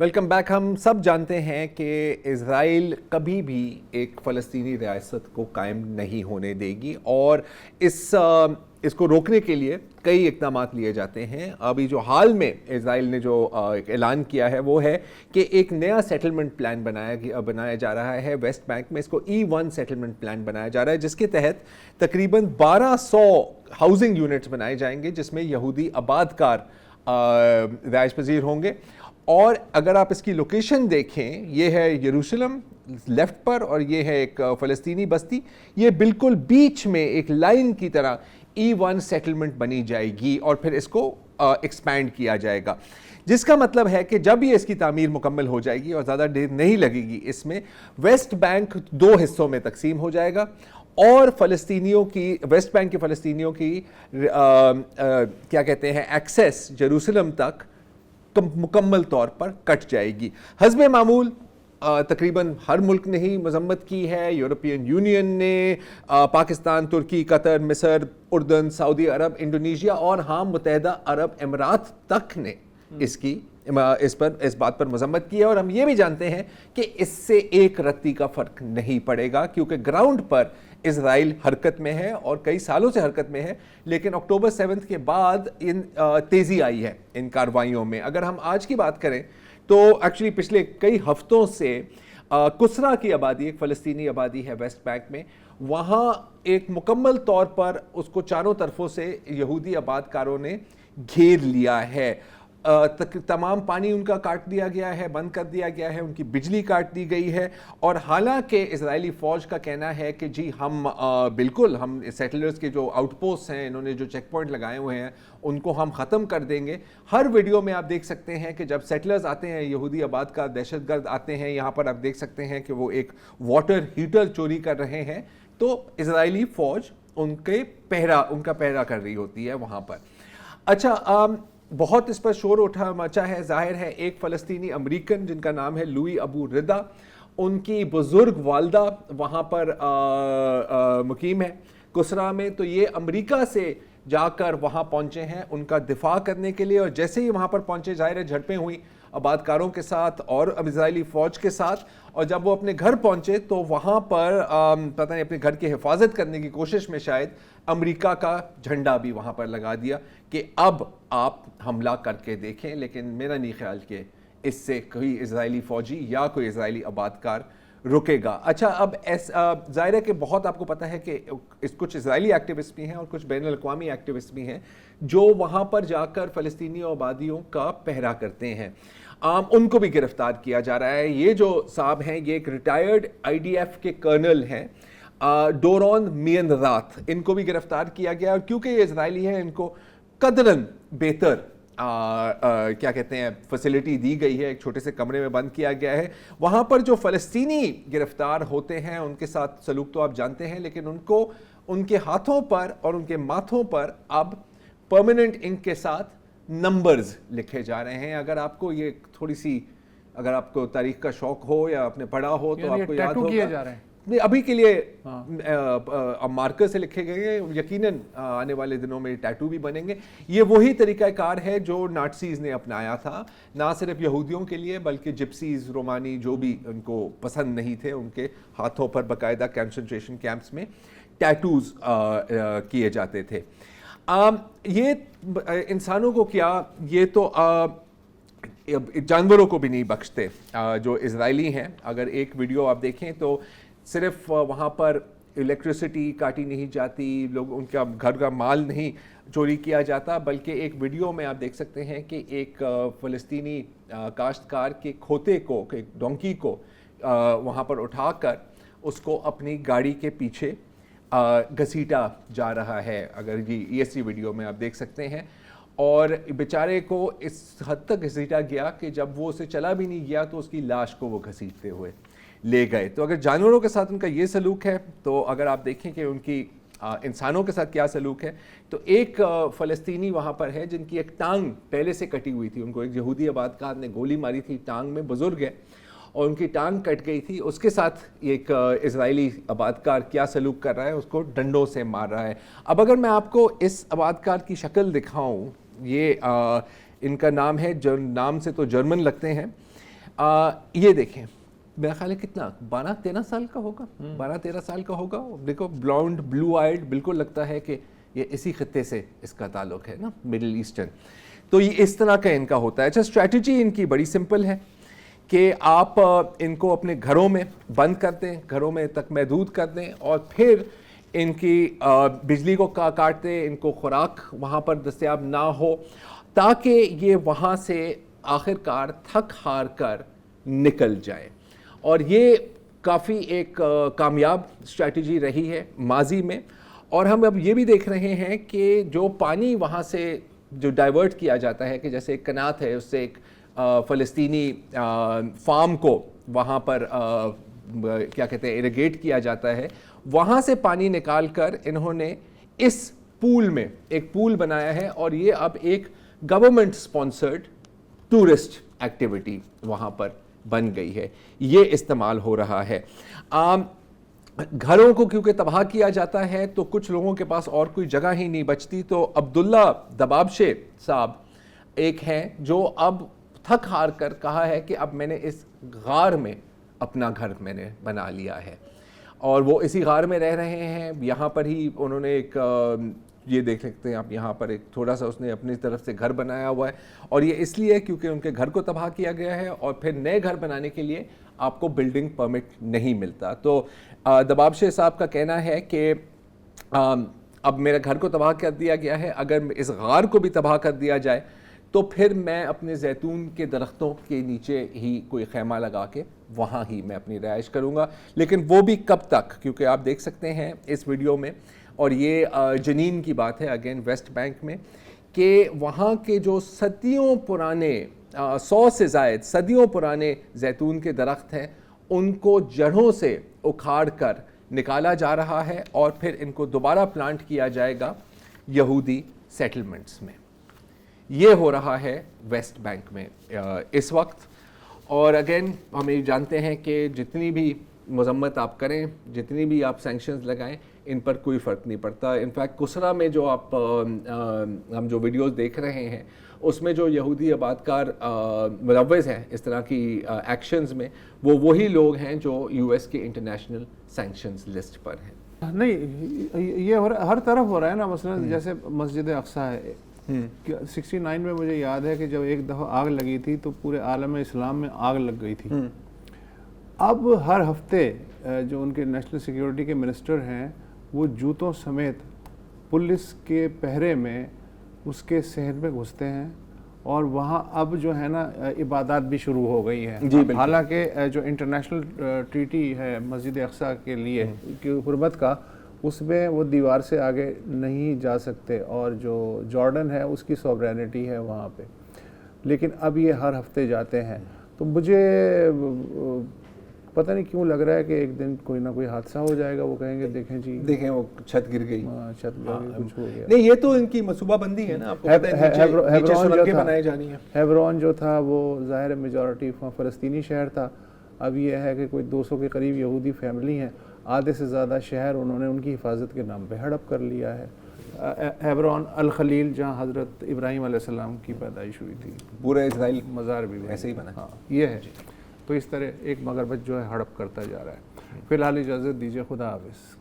Welcome back. ہم سب جانتے ہیں کہ اسرائیل کبھی بھی ایک فلسطینی ریاست کو قائم نہیں ہونے دے گی اور اس کو روکنے کے لیے کئی اقدامات لیے جاتے ہیں. ابھی جو حال میں اسرائیل نے جو اعلان کیا ہے وہ ہے کہ ایک نیا سیٹلمنٹ پلان بنایا جا رہا ہے ویسٹ بینک میں. اس کو E1 سیٹلمنٹ پلان بنایا جا رہا ہے جس کے تحت تقریباً 1200 ہاؤسنگ یونٹس بنائے جائیں گے جس میں یہودی آباد کار رہائش پذیر ہوں گے. اور اگر آپ اس کی لوکیشن دیکھیں، یہ ہے یروشلم لیفٹ پر اور یہ ہے ایک فلسطینی بستی. یہ بالکل بیچ میں ایک لائن کی طرح E1 سیٹلمنٹ بنی جائے گی اور پھر اس کو ایکسپینڈ کیا جائے گا، جس کا مطلب ہے کہ جب یہ اس کی تعمیر مکمل ہو جائے گی اور زیادہ دیر نہیں لگے گی، اس میں ویسٹ بینک 2 حصوں میں تقسیم ہو جائے گا اور فلسطینیوں کی ویسٹ بینک کے فلسطینیوں کی کیا کہتے ہیں ایکسیس یروشلم تک مکمل طور پر کٹ جائے گی. حسب معمول تقریباً ہر ملک نے ہی مذمت کی ہے. یورپین یونین نے، پاکستان، ترکی، قطر، مصر، اردن، سعودی عرب، انڈونیشیا اور ہاں متحدہ عرب امارات تک نے اس بات پر مذمت کی ہے. اور ہم یہ بھی جانتے ہیں کہ اس سے ایک رتی کا فرق نہیں پڑے گا کیونکہ گراؤنڈ پر اسرائیل حرکت میں ہے اور کئی سالوں سے حرکت میں ہے، لیکن اکتوبر 7 کے بعد تیزی آئی ہے ان کارروائیوں میں. اگر ہم آج کی بات کریں تو ایکچولی پچھلے کئی ہفتوں سے کسرا کی آبادی، ایک فلسطینی آبادی ہے ویسٹ بینک میں، وہاں ایک مکمل طور پر اس کو چاروں طرفوں سے یہودی آباد کاروں نے گھیر لیا ہے. تمام پانی ان کا کاٹ دیا گیا ہے، بند کر دیا گیا ہے، ان کی بجلی کاٹ دی گئی ہے. اور حالانکہ اسرائیلی فوج کا کہنا ہے کہ جی ہم بالکل ہم سیٹلرز کے جو آؤٹ پوسٹ ہیں، انہوں نے جو چیک پوائنٹ لگائے ہوئے ہیں ان کو ہم ختم کر دیں گے. ہر ویڈیو میں آپ دیکھ سکتے ہیں کہ جب سیٹلرز آتے ہیں، یہودی آباد کا دہشت گرد آتے ہیں یہاں پر، آپ دیکھ سکتے ہیں کہ وہ ایک واٹر ہیٹر چوری کر رہے ہیں تو اسرائیلی فوج ان کا پہرا کر رہی ہوتی ہے وہاں پر. اچھا، بہت اس پر شور مچا ہے. ظاہر ہے ایک فلسطینی امریکن جن کا نام ہے لوئی ابو ردا، ان کی بزرگ والدہ وہاں پر مقیم ہے کسرا میں، تو یہ امریکہ سے جا کر وہاں پہنچے ہیں ان کا دفاع کرنے کے لیے. اور جیسے ہی وہاں پر پہنچے، ظاہر ہے جھڑپیں ہوئیں آبادکاروں کے ساتھ اور اسرائیلی فوج کے ساتھ. اور جب وہ اپنے گھر پہنچے تو وہاں پر پتہ نہیں اپنے گھر کی حفاظت کرنے کی کوشش میں شاید امریکہ کا جھنڈا بھی وہاں پر لگا دیا کہ اب آپ حملہ کر کے دیکھیں. لیکن میرا نہیں خیال کہ اس سے کوئی اسرائیلی فوجی یا کوئی اسرائیلی آبادکار رکے گا. اچھا، اب ظاہر ہے کہ بہت آپ کو پتہ ہے کہ کچھ اسرائیلی ایکٹیوسٹ بھی ہیں اور کچھ بین الاقوامی ایکٹیوسٹ بھی ہیں جو وہاں پر جا کر فلسطینی آبادیوں کا پہرا کرتے ہیں. ان کو بھی گرفتار کیا جا رہا ہے. یہ جو صاحب ہیں یہ ایک ریٹائرڈ IDF کے کرنل ہیں، ڈورون مین رات، ان کو بھی گرفتار کیا گیا. اور کیونکہ یہ اسرائیلی ہیں ان کو قدراً بہتر کیا کہتے ہیں فیسلٹی دی گئی ہے، ایک چھوٹے سے کمرے میں بند کیا گیا ہے. وہاں پر جو فلسطینی گرفتار ہوتے ہیں ان کے ساتھ سلوک تو آپ جانتے ہیں، لیکن ان کو ان کے ہاتھوں پر اور ان کے ماتھوں پر اب پرماننٹ انک کے ساتھ نمبرز لکھے جا رہے ہیں. اگر آپ کو یہ تھوڑی سی، اگر آپ کو تاریخ کا شوق ہو یا آپ نے پڑھا ہو تو آپ کو یاد ہوگا. ابھی کے لیے مارکر سے لکھے گئے ہیں، یقیناً آنے والے دنوں میں ٹیٹو بھی بنیں گے. یہ وہی طریقہ کار ہے جو نازیز نے اپنایا تھا، نہ صرف یہودیوں کے لیے بلکہ جپسیز، رومانی جو بھی ان کو پسند نہیں تھے، ان کے ہاتھوں پر باقاعدہ کنسنٹریشن کیمپس میں ٹیٹوز کیے جاتے تھے. یہ انسانوں کو کیا، یہ تو جانوروں کو بھی نہیں بخشتے جو اسرائیلی ہیں. اگر ایک ویڈیو آپ دیکھیں تو صرف وہاں پر الیکٹریسٹی کاٹی نہیں جاتی، لوگ ان کا گھر کا مال نہیں چوری کیا جاتا، بلکہ ایک ویڈیو میں آپ دیکھ سکتے ہیں کہ ایک فلسطینی کاشتکار کے کھوتے کو، ایک ڈونکی کو وہاں پر اٹھا کر اس کو اپنی گاڑی کے پیچھے گھسیٹا جا رہا ہے. اگر یہ ESC ویڈیو میں آپ دیکھ سکتے ہیں. اور بیچارے کو اس حد تک گھسیٹا گیا کہ جب وہ اسے چلا بھی نہیں گیا تو اس کی لاش کو وہ گھسیٹتے ہوئے لے گئے. تو اگر جانوروں کے ساتھ ان کا یہ سلوک ہے تو اگر آپ دیکھیں کہ ان کی انسانوں کے ساتھ کیا سلوک ہے، تو ایک فلسطینی وہاں پر ہے جن کی ایک ٹانگ پہلے سے کٹی ہوئی تھی. ان کو ایک یہودی آبادکار نے گولی ماری تھی ٹانگ میں، بزرگ ہے، اور ان کی ٹانگ کٹ گئی تھی. اس کے ساتھ ایک اسرائیلی آبادکار کیا سلوک کر رہا ہے، اس کو ڈنڈوں سے مار رہا ہے. اب اگر میں آپ کو اس آبادکار کی شکل دکھاؤں، یہ ان کا نام ہے، نام سے تو جرمن لگتے ہیں، یہ دیکھیں میرا خیال ہے کتنا 12-13 سال کا ہوگا, 12-13 سال کا ہوگا. دیکھو بلانڈ بلو آئیڈ, بالکل لگتا ہے کہ یہ اسی خطے سے اس کا تعلق ہے نا, مڈل ایسٹرن. تو یہ اس طرح کا ان کا ہوتا ہے. اچھا اسٹریٹجی ان کی بڑی سمپل ہے کہ آپ ان کو اپنے گھروں میں بند کر دیں, گھروں میں تک محدود کر دیں, اور پھر ان کی بجلی کو کاٹ دیں, ان کو خوراک وہاں پر دستیاب نہ ہو, تاکہ یہ وہاں سے آخر کار تھک ہار کر نکل جائیں. اور یہ کافی ایک کامیاب اسٹریٹجی رہی ہے ماضی میں. اور ہم اب یہ بھی دیکھ رہے ہیں کہ جو پانی وہاں سے جو ڈائیورٹ کیا جاتا ہے, کہ جیسے ایک کنات ہے, اس سے ایک فلسطینی فارم کو وہاں پر کیا کہتے ہیں ایریگیٹ کیا جاتا ہے, وہاں سے پانی نکال کر انہوں نے اس پول میں ایک پول بنایا ہے, اور یہ اب ایک گورنمنٹ سپانسرڈ ٹورسٹ ایکٹیویٹی وہاں پر بن گئی ہے. یہ استعمال ہو رہا ہے. گھروں کو کیونکہ تباہ کیا جاتا ہے تو کچھ لوگوں کے پاس اور کوئی جگہ ہی نہیں بچتی, تو عبداللہ دبابشے صاحب ایک ہیں جو اب تھک ہار کر کہا ہے کہ اب میں نے اس غار میں اپنا گھر میں نے بنا لیا ہے, اور وہ اسی غار میں رہ رہے ہیں. یہاں پر ہی انہوں نے ایک یہ دیکھ سکتے ہیں آپ, یہاں پر ایک تھوڑا سا اس نے اپنی طرف سے گھر بنایا ہوا ہے, اور یہ اس لیے کیونکہ ان کے گھر کو تباہ کیا گیا ہے, اور پھر نئے گھر بنانے کے لیے آپ کو بلڈنگ پرمٹ نہیں ملتا. تو دبابشے صاحب کا کہنا ہے کہ اب میرے گھر کو تباہ کر دیا گیا ہے, اگر اس غار کو بھی تباہ کر دیا جائے تو پھر میں اپنے زیتون کے درختوں کے نیچے ہی کوئی خیمہ لگا کے وہاں ہی میں اپنی رہائش کروں گا. لیکن وہ بھی کب تک, کیونکہ آپ دیکھ سکتے ہیں اس ویڈیو میں, اور یہ جنین کی بات ہے اگین ویسٹ بینک میں, کہ وہاں کے جو صدیوں پرانے 100 سے زائد صدیوں پرانے زیتون کے درخت ہیں, ان کو جڑوں سے اکھاڑ کر نکالا جا رہا ہے, اور پھر ان کو دوبارہ پلانٹ کیا جائے گا یہودی سیٹلمنٹس میں. یہ ہو رہا ہے ویسٹ بینک میں اس وقت. اور اگین ہم یہ جانتے ہیں کہ جتنی بھی مذمت آپ کریں, جتنی بھی آپ سینکشنز لگائیں, ان پر کوئی فرق نہیں پڑتا. انفیکٹ کسرا میں جو آپ ہم جو ویڈیوز دیکھ رہے ہیں, اس میں جو یہودی آبادکار ملوث ہیں اس طرح کی ایکشنز میں, وہ وہی لوگ ہیں جو یو ایس کے انٹرنیشنل سینکشنز لسٹ پر ہیں. نہیں, یہ ہر طرف ہو رہا ہے نا. مثلا جیسے مسجد اقصیٰ ہے, 69 میں مجھے یاد ہے کہ جب ایک دفعہ آگ لگی تھی تو پورے عالم اسلام میں آگ لگ گئی تھی. اب ہر ہفتے جو ان کے نیشنل سیکیورٹی کے منسٹر ہیں, وہ جوتوں سمیت پولیس کے پہرے میں اس کے صحن میں گھستے ہیں, اور وہاں اب جو ہے نا عبادات بھی شروع ہو گئی ہیں. حالانکہ جو انٹرنیشنل ٹریٹی ہے مسجد اقصیٰ کے لیے کی حرمت کا, اس میں وہ دیوار سے آگے نہیں جا سکتے, اور جو جارڈن ہے اس کی سوورینٹی ہے وہاں پہ, لیکن اب یہ ہر ہفتے جاتے ہیں. تو مجھے پتہ نہیں کیوں لگ رہا ہے کہ ایک دن کوئی نہ کوئی حادثہ ہو جائے گا, وہ کہیں گے دیکھیں جی دیکھیں وہ چھت گر گئی, چھت گر گئی, کچھ ہو گیا. نہیں یہ تو ان کی منصوبہ بندی ہے نا, آپ کو پتہ ہے نیچے سرنگیں بنائی جانی ہیں. ہیبرون جو تھا وہ ظاہر میجورٹی فلسطینی شہر تھا. اب یہ ہے کہ کوئی 200 کے قریب یہودی فیملی ہیں, آدھے سے زیادہ شہر انہوں نے ان کی حفاظت کے نام پہ ہڑپ کر لیا ہے. ہیبرون الخلیل جہاں حضرت ابراہیم علیہ السلام کی پیدائش ہوئی تھی, پورا اسرائیل مزار بھی ایسے ہی بنا. ہاں یہ ہے. تو اس طرح ایک مگربچ جو ہے ہڑپ کرتا جا رہا ہے. فی الحال اجازت دیجیے, خدا حافظ.